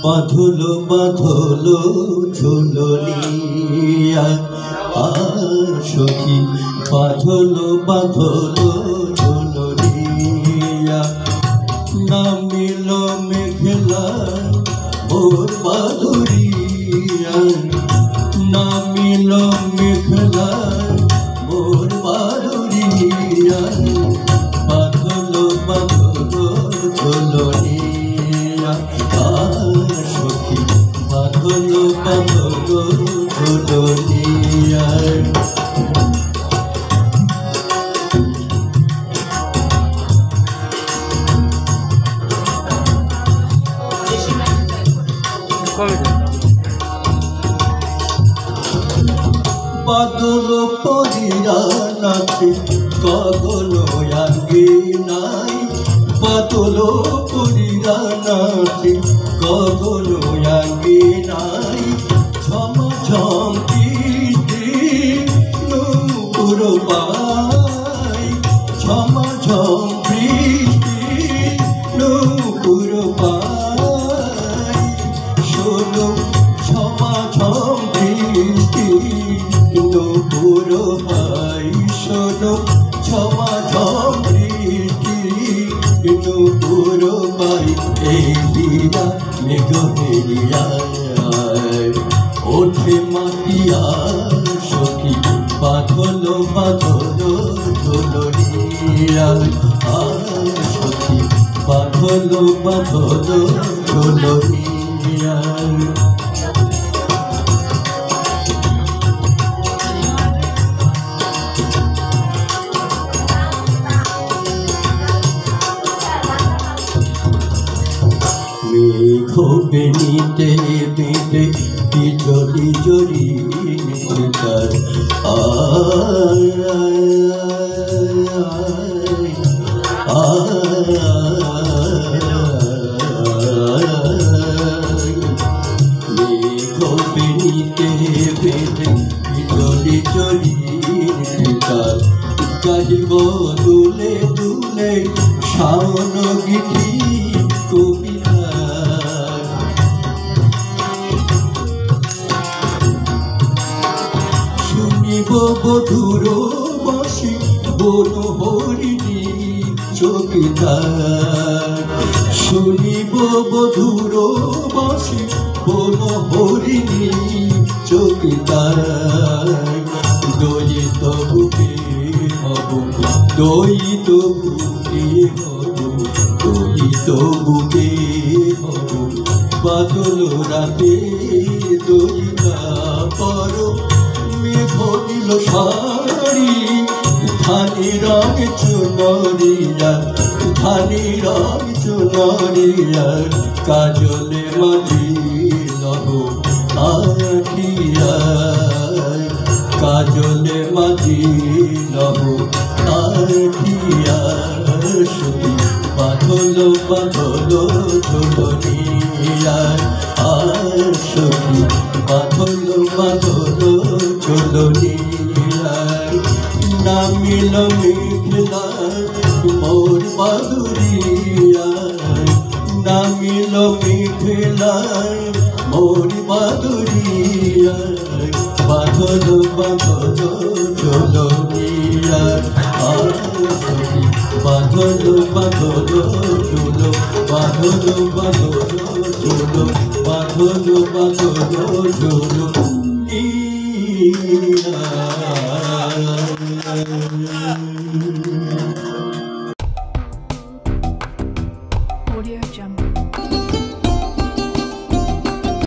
বাঁধলো বাঁধলো ঝুলনিয়া সখী বাঁধলো বাঁধলো ঝুলনিয়া নামিল মেঘলা ভোর বাদুরিয়া নামিল মেঘলা ভোর বাদুরিয়া বাঁধলো বাঁধলো ঝুলনিয়া সখী বাঁধলো বাঁধলো ঝুলনিয়া বাদল পরিরা নাচে গগন আঙ্গে নাই বাদল পরিরা নাচে গগন আঙ্গে নাই ঝম ঝম বৃষ্টি নূপুর পাই ঝম ঝম বৃষ্টি নূপুর পাই শোনো ঝমা ঝম বৃষ্টি নূপুর পাই শোনো ঝমা ঝম বৃষ্টি নূপুর পাই এই বিনা মেঘেরিয়া ওঠে মাতিয়া সখী বাঁধলো বাঁধলো ঝুলনিয়া সখী বাঁধলো বাঁধলো ঝুলনিয়া মেঘ বেনিতে বেঁধে বিজলি জড়ি নিতার মেঘ বেনিতে বেঁধে বিজলি জড়ি নিতার গাহিব দুলে দুলে শাওন গীতি কবিতা শুনিব বধুর বাঁশি বন হরিণী চকিদার শুনিব বধুর বাঁশি বন হরিণী চকিদার দয়িত বুকে হব দয়িত বুকে হব দয়িত বুকে হব বাদল রাতে দয়িতা পর মেঘ দিল শাড়ি ধানি রং চুনরিয়া ধানি রং চুনরিয়া কাজলে মাঝি লহ আখিয়া কাজলে মাঝি লহ আখিয়া সখী বাঁধলো বাঁধলো ঝুলনিয়া সখী বাঁধলো বাঁধলো ঝুলনিয়া নামিল মেঘলা মোর বাদুরিয়া নামিল মেঘলা মোর বাদুরিয়া বাঁধলো বাঁধলো ঝুলনিয়া সখী বাঁধলো বাঁধলো ঝুলো বাঁধলো বাঁধলো ঝুলো বাঁধলো বাঁধলো ঝুলো নিয়া